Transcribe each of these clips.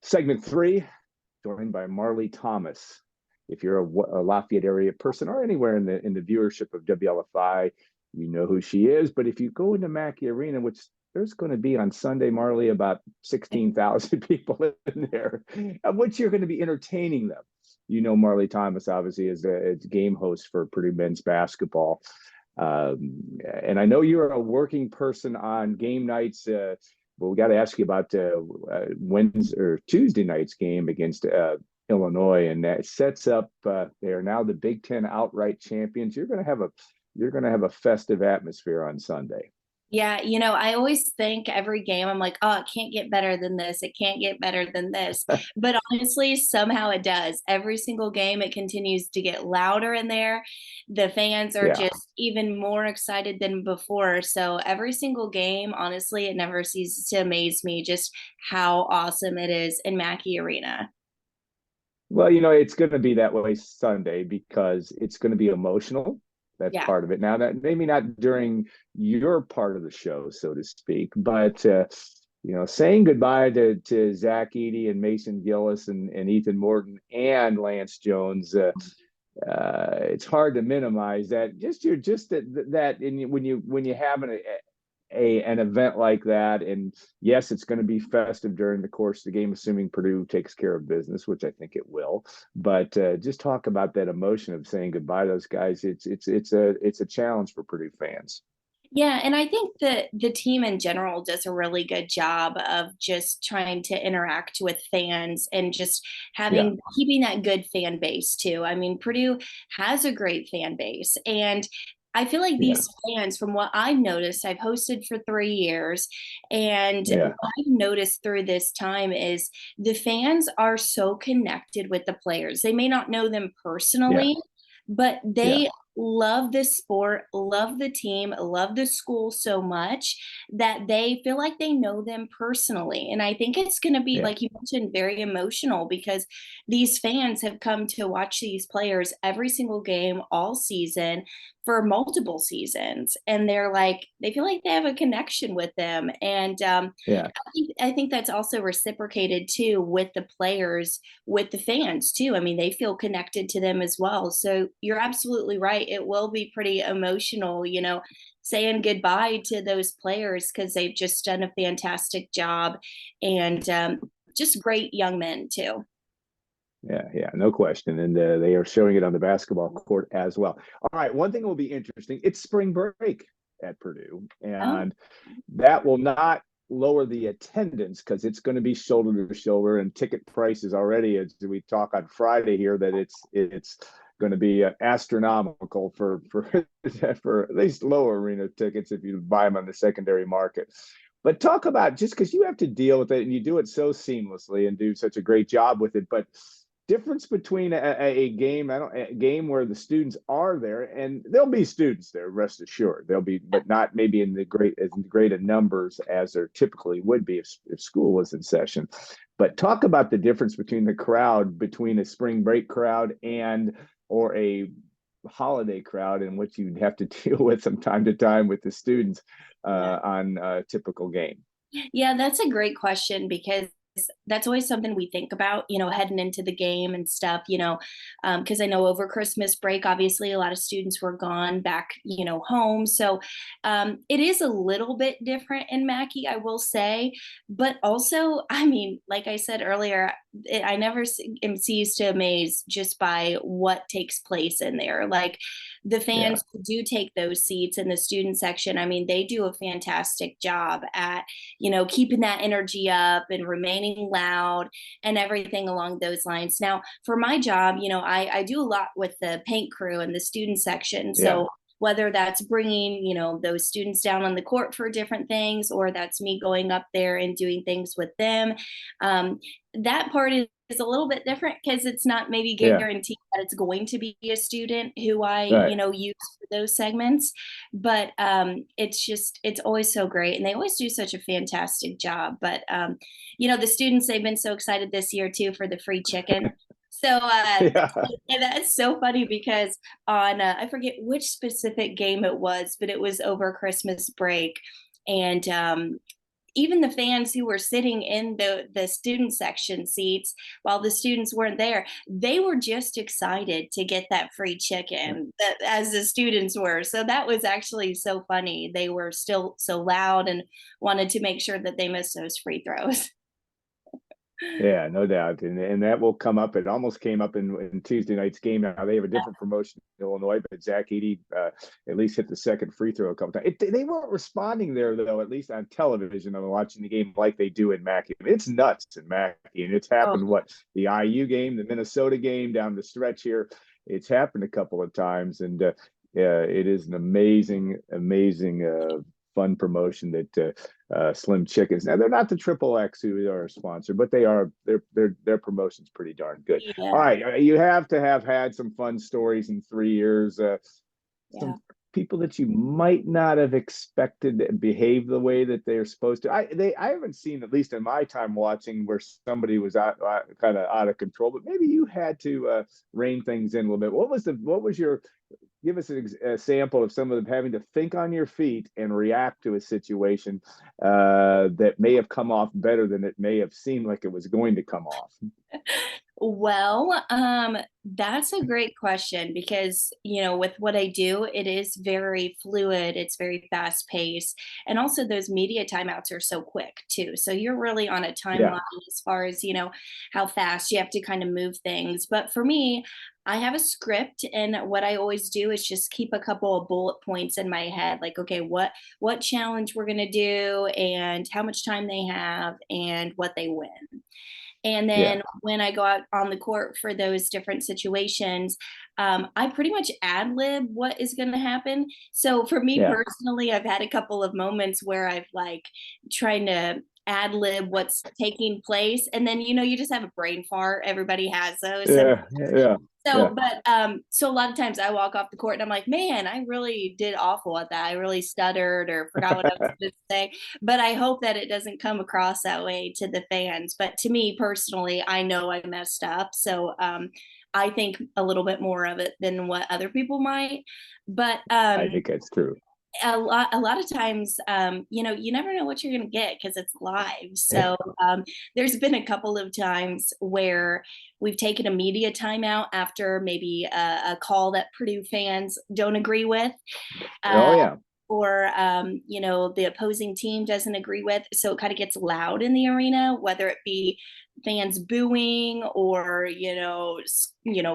Segment three, joined by Marlee Thomas. If you're a Lafayette area person or anywhere in the viewership of WLFI, you know who she is. But if you go into Mackey Arena, which there's going to be on Sunday, Marlee, about 16,000 people in there, of which you're going to be entertaining them. You know, Marlee Thomas obviously is a game host for Purdue men's basketball. And I know you're a working person on game nights. Well, we got to ask you about Wednesday or Tuesday night's game against Illinois, and that sets up. They are now the Big Ten outright champions. You're going to have a festive atmosphere on Sunday. Yeah, I always think every game, I'm like, oh, it can't get better than this. It can't get better than this. But honestly, somehow it does. Every single game, it continues to get louder in there. The fans are Yeah. just even more excited than before. So every single game, honestly, it never ceases to amaze me just how awesome it is in Mackey Arena. Well, it's going to be that way Sunday because it's going to be emotional. That's Yeah. part of it. Now, that maybe not during your part of the show, so to speak, but saying goodbye to Zach Edey and Mason Gillis and Ethan Morton and Lance Jones. It's hard to minimize that. Just that when you have an event like that, and yes, it's going to be festive during the course of the game, assuming Purdue takes care of business, which I think it will. But just talk about that emotion of saying goodbye to those guys. It's a challenge for Purdue fans. Yeah, and I think that the team in general does a really good job of just trying to interact with fans and just Yeah, keeping that good fan base too. I mean, Purdue has a great fan base, and I feel like yeah, these fans, from what I've noticed, I've hosted for 3 years, and yeah, what I've noticed through this time is the fans are so connected with the players. They may not know them yeah, personally, but yeah, they love the sport, love the team, love the school so much that they feel like they know them personally. And I think it's going to be, yeah. like you mentioned, very emotional because these fans have come to watch these players every single game all season for multiple seasons. And they feel like they have a connection with them. And Yeah. I think that's also reciprocated too with the players, with the fans too. I mean, they feel connected to them as well. So you're absolutely right. It will be pretty emotional, saying goodbye to those players because they've just done a fantastic job and just great young men too. Yeah, no question. And they are showing it on the basketball court as well. All right, one thing will be interesting. It's spring break at Purdue, Oh, and that will not lower the attendance because it's going to be shoulder to shoulder, and ticket prices already, as we talk on Friday here, that it's going to be astronomical for for at least lower arena tickets if you buy them on the secondary market. But talk about, just because you have to deal with it and you do it so seamlessly and do such a great job with it, but difference between a game, a game where the students are there, and there'll be students there, rest assured there'll be, but not maybe in the great numbers as there typically would be if school was in session. But talk about the difference between the crowd, between a spring break crowd and or a holiday crowd, in which you'd have to deal with from time to time with the students yeah. on a typical game. Yeah, that's a great question because that's always something we think about, heading into the game and stuff, because I know over Christmas break, obviously, a lot of students were gone back, home. So it is a little bit different in Mackey, I will say. But also, I mean, like I said earlier, I never am ceased to amaze just by what takes place in there. Like the Yeah, fans who do take those seats in the student section, I mean, they do a fantastic job at keeping that energy up and remaining loud and everything along those lines. Now, for my job, I do a lot with the paint crew and the student section. yeah, So whether that's bringing, those students down on the court for different things, or that's me going up there and doing things with them, that part is a little bit different because it's not maybe yeah, guaranteed that it's going to be a student who I, right. use for those segments. But it's always so great. And they always do such a fantastic job. But, the students, they've been so excited this year too for the free chicken. So Yeah, and that's so funny because on I forget which specific game it was, but it was over Christmas break, and even the fans who were sitting in the student section seats while the students weren't there, they were just excited to get that free chicken that, as the students were. So that was actually so funny. They were still so loud and wanted to make sure that they missed those free throws. Yeah, no doubt, and that will come up. It almost came up in Tuesday night's game. Now they have a different promotion in Illinois, but Zach Edey at least hit the second free throw a couple times. They weren't responding there though, at least on television. I'm watching the game like they do in Mackey. It's nuts in Mackey, and it's happened. Oh, What, the IU game, the Minnesota game down the stretch here, it's happened a couple of times, and yeah, it is an amazing fun promotion that Slim Chickens. Now they're not the Triple X who are a sponsor, but they are. Their promotion's pretty darn good. All yeah, right, you have to have had some fun stories in 3 years. yeah. Some people that you might not have expected to behave the way that they're supposed to. I haven't seen, at least in my time watching, where somebody was kind of out of control. But maybe you had to rein things in a little bit. What was your, give us a sample of some of them having to think on your feet and react to a situation that may have come off better than it may have seemed like it was going to come off. Well, that's a great question because, with what I do, it is very fluid, it's very fast paced. And also, those media timeouts are so quick, too. So you're really on a Yeah, timeline as far as, how fast you have to kind of move things. But for me, I have a script, and what I always do is just keep a couple of bullet points in my head, like, okay, what challenge we're gonna do, and how much time they have, and what they win. And yeah, then when I go out on the court for those different situations, I pretty much ad lib what is going to happen. So for me yeah, personally, I've had a couple of moments where I've like trying to ad lib what's taking place. And then, you just have a brain fart. Everybody has those. yeah, yeah, yeah. So a lot of times I walk off the court and I'm like, man, I really did awful at that. I really stuttered or forgot what I was supposed to say. But I hope that it doesn't come across that way to the fans. But to me personally, I know I messed up. So I think a little bit more of it than what other people might. But I think that's true. a lot of times, you never know what you're going to get because it's live. So there's been a couple of times where we've taken a media timeout after maybe a call that Purdue fans don't agree with, Oh uh, yeah, or the opposing team doesn't agree with. So it kind of gets loud in the arena, whether it be fans booing or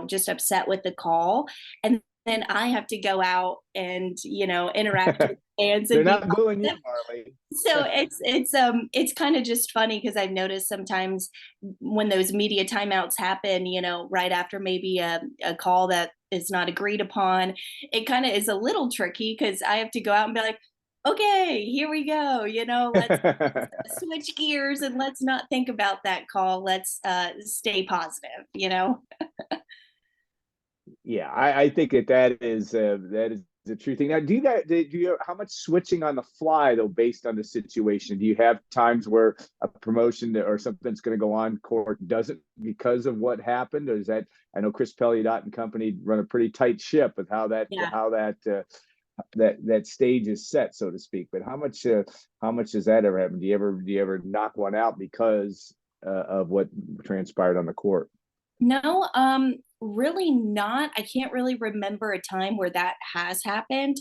just upset with the call. And then I have to go out and interact with fans they're and be not booing you, positive. Marlee. So it's kind of just funny because I've noticed sometimes when those media timeouts happen, right after maybe a call that is not agreed upon, it kind of is a little tricky because I have to go out and be like, okay, here we go, let's switch gears and let's not think about that call. Let's stay positive. Yeah, I think that is the true thing. Now, how much switching on the fly though, based on the situation? Do you have times where a promotion or something's going to go on court doesn't because of what happened, or is that? I know Chris Pelliot and company run a pretty tight ship with Yeah. that stage is set, so to speak. But how much does that ever happen? Do you ever knock one out because of what transpired on the court? No, really not. I can't really remember a time where that has happened.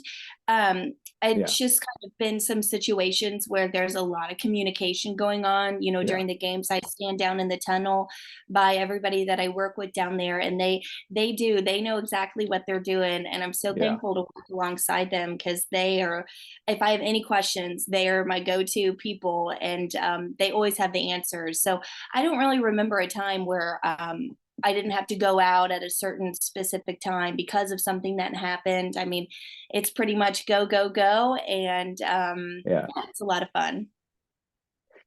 Yeah, It's just kind of been some situations where there's a lot of communication going on. yeah, During the games, I stand down in the tunnel by everybody that I work with down there, and they know exactly what they're doing, and I'm so yeah. thankful to work alongside them because they are. If I have any questions, they are my go-to people, and they always have the answers. So I don't really remember a time where I didn't have to go out at a certain specific time because of something that happened. I mean, it's pretty much go, go, go. And Yeah. yeah, it's a lot of fun.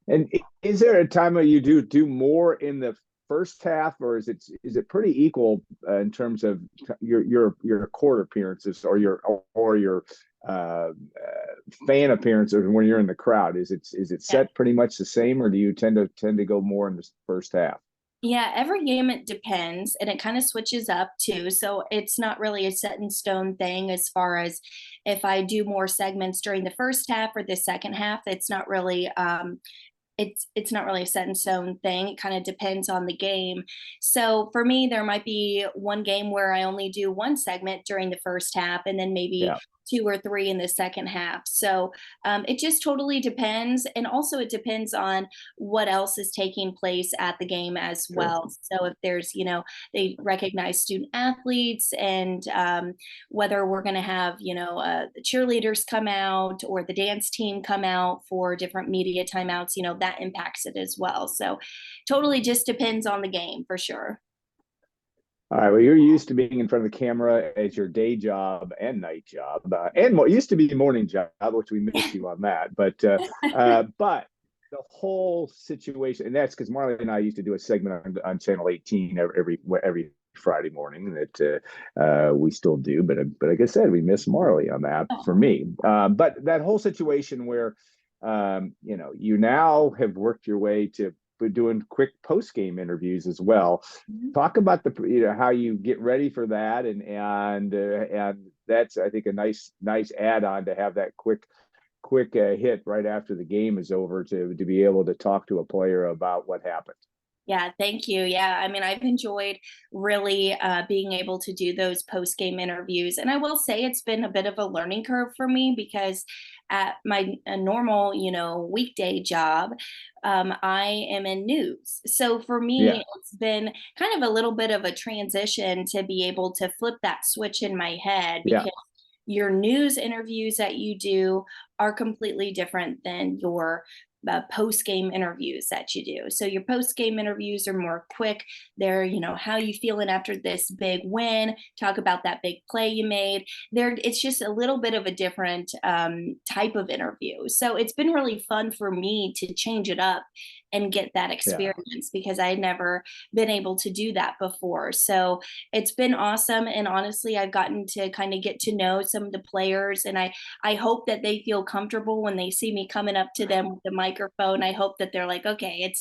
And is there a time where you do more in the first half, or is it pretty equal in terms of your court appearances or your uh, fan appearances when you're in the crowd? Is it Yeah. set pretty much the same, or do you tend to go more in the first half? Yeah, every game it depends and it kind of switches up too. So it's not really a set in stone thing as far as if I do more segments during the first half or the second half. It's not really a set in stone thing. It kind of depends on the game. So for me, there might be one game where I only do one segment during the first half and then maybe Yeah, two or three in the second half. So it just totally depends. And also, it depends on what else is taking place at the game as sure. well. So if there's, they recognize student athletes and whether we're going to have, the cheerleaders come out or the dance team come out for different media timeouts, that impacts it as well. So totally just depends on the game for sure. All right. Well, you're used to being in front of the camera as your day job and night job, and more used to be morning job, which we miss you on that. But the whole situation, and that's because Marlee and I used to do a segment on Channel 18 every Friday morning that we still do. But like I said, we miss Marlee on that for Oh, me. But that whole situation where you now have worked your way to doing quick post game interviews as well. mhm. Talk about the how you get ready for that, and that's I think a nice add on to have that quick hit right after the game is over to be able to talk to a player about what happened. Yeah, thank you. Yeah, I mean, I've enjoyed really being able to do those post game interviews. And I will say it's been a bit of a learning curve for me because at my normal, weekday job, I am in news. So for Yeah, me, it's been kind of a little bit of a transition to be able to flip that switch in my head yeah, because your news interviews that you do are completely different than your post game interviews that you do. So your post game interviews are more quick. They're, how you feeling after this big win? Talk about that big play you made. There, it's just a little bit of a different type of interview. So it's been really fun for me to change it up and get that yeah, experience because I had never been able to do that before. So it's been awesome. And honestly, I've gotten to kind of get to know some of the players, and I hope that they feel comfortable when they see me coming up to them with the microphone. I hope that they're like, okay,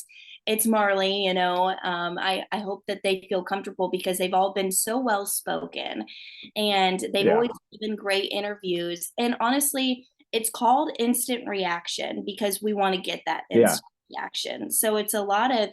it's Marlee, I hope that they feel comfortable because they've all been so well spoken and they've yeah, always given great interviews. And honestly, it's called instant reaction because we want to get that yeah, instant reaction. So it's a lot of,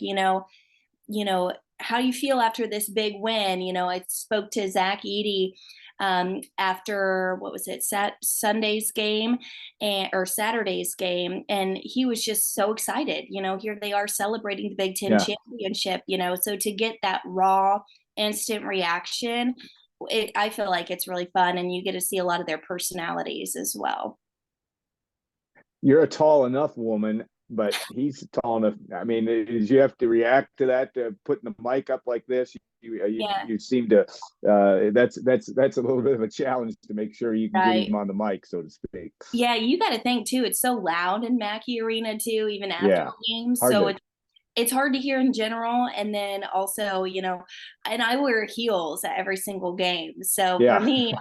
how you feel after this big win. I spoke to Zach Eady after what was it, Sunday's game or Saturday's game, and he was just so excited. Here they are celebrating the Big Ten yeah. championship. So to get that raw, instant reaction, I feel like it's really fun, and you get to see a lot of their personalities as well. You're a tall enough woman, but he's tall enough. I mean, is you have to react to that, putting the mic up like this. Yeah, You seem to. That's a little bit of a challenge to make sure you can get right. him on the mic, so to speak. Yeah, you got to think too. It's so loud in Mackey Arena too, even after Yeah, the game. hard So to. it's hard to hear in general, and then also, and I wear heels at every single game. So for Yeah, me,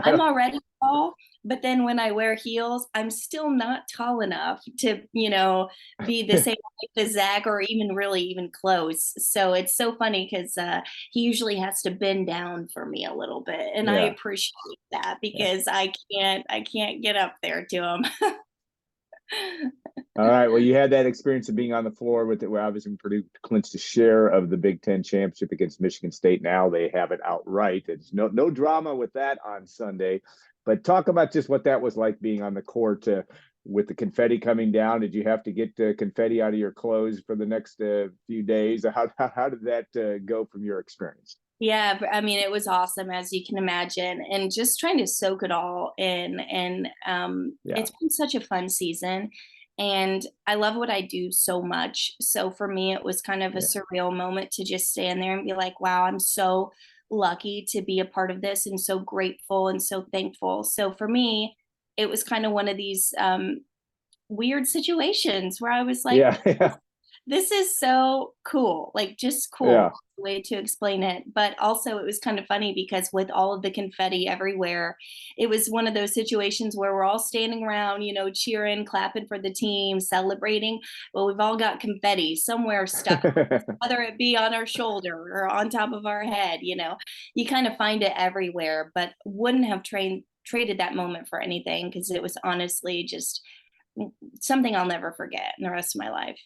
I'm yeah, already tall, but then when I wear heels, I'm still not tall enough to, be the same height as Zach or even really even close. So it's so funny because he usually has to bend down for me a little bit, and I yeah. appreciate that Yeah. because I can't get up there to him. All right. Well, you had that experience of being on the floor with it, where obviously Purdue clinched a share of the Big Ten championship against Michigan State. Now they have it outright. It's no drama with that on Sunday. But talk about just what that was like being on the court with the confetti coming down. Did you have to get confetti out of your clothes for the next few days? How did that go from your experience? Yeah, I mean, it was awesome as you can imagine, and just trying to soak it all in. And Yeah. it's been such a fun season, and I love what I do so much. So for me, it was kind of a Yeah. surreal moment to just stand there and be like, "Wow, I'm so lucky to be a part of this, and so grateful and so thankful." So for me, it was kind of one of these weird situations where I was like, Yeah. Yeah. This is so cool, like just Yeah. cool way to explain it. But also, it was kind of funny because with all of the confetti everywhere, it was one of those situations where we're all standing around, cheering, clapping for the team, celebrating. Well, we've all got confetti somewhere stuck, whether it be on our shoulder or on top of our head. You kind of find it everywhere, but wouldn't have traded that moment for anything because it was honestly just something I'll never forget in the rest of my life.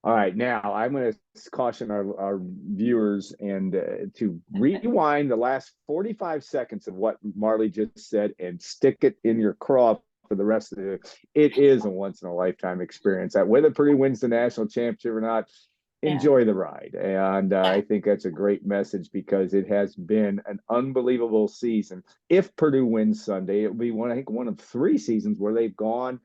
All right, now I'm going to caution our viewers and to rewind the last 45 seconds of what Marlee just said and stick it in your craw for the rest of it. It is a once in a lifetime experience. That whether Purdue wins the national championship or not, Yeah. enjoy the ride. And I think that's a great message because it has been an unbelievable season. If Purdue wins Sunday, it'll be one of 3 seasons where they've gone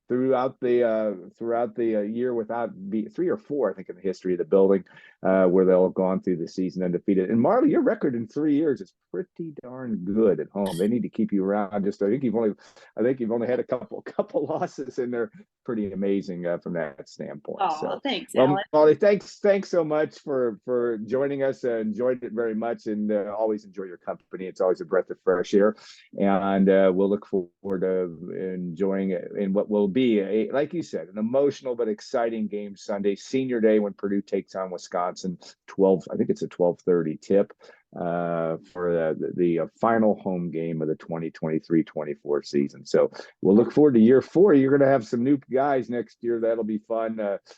throughout the year without 3 or 4, I think, in the history of the building, where they'll have gone through the season undefeated. And Marlee, your record in 3 years is pretty darn good at home. They need to keep you around. I think you've only had a couple losses, and they're pretty amazing from that standpoint. Oh, So, thanks, well, Alan. Marlee, thanks so much for joining us. Enjoyed it very much, and always enjoy your company. It's always a breath of fresh air, and we'll look forward to enjoying it in what will be like you said, an emotional but exciting game Sunday, senior day, when Purdue takes on Wisconsin. I think it's a 12:30 tip for the final home game of the 2023-24 season. So we'll look forward to year 4. You're going to have some new guys next year. That'll be fun.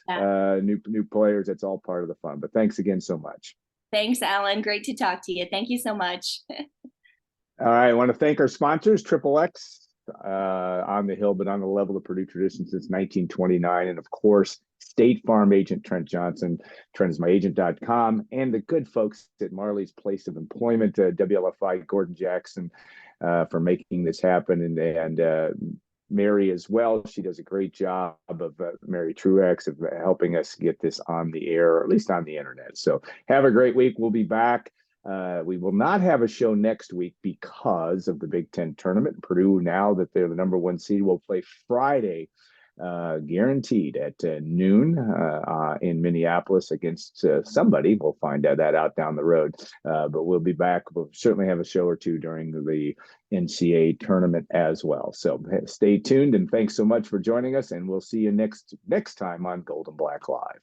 New players. That's all part of the fun. But thanks again so much. Thanks, Alan. Great to talk to you. Thank you so much. All right. I want to thank our sponsors, Triple X, on the hill, but on the level of Purdue tradition since 1929. And of course, State Farm agent Trent Johnson, trentismyagent.com, and the good folks at Marlee's Place of Employment, WLFI, Gordon Jackson, for making this happen. And Mary as well. She does a great job of Mary Truex of helping us get this on the air, or at least on the internet. So have a great week. We'll be back. We will not have a show next week because of the Big Ten tournament. Purdue, now that they're the number 1 seed, will play Friday, guaranteed at noon in Minneapolis against somebody. We'll find that out down the road. But we'll be back. We'll certainly have a show or two during the NCAA tournament as well. So stay tuned, and thanks so much for joining us. And we'll see you next time on Golden Black Live.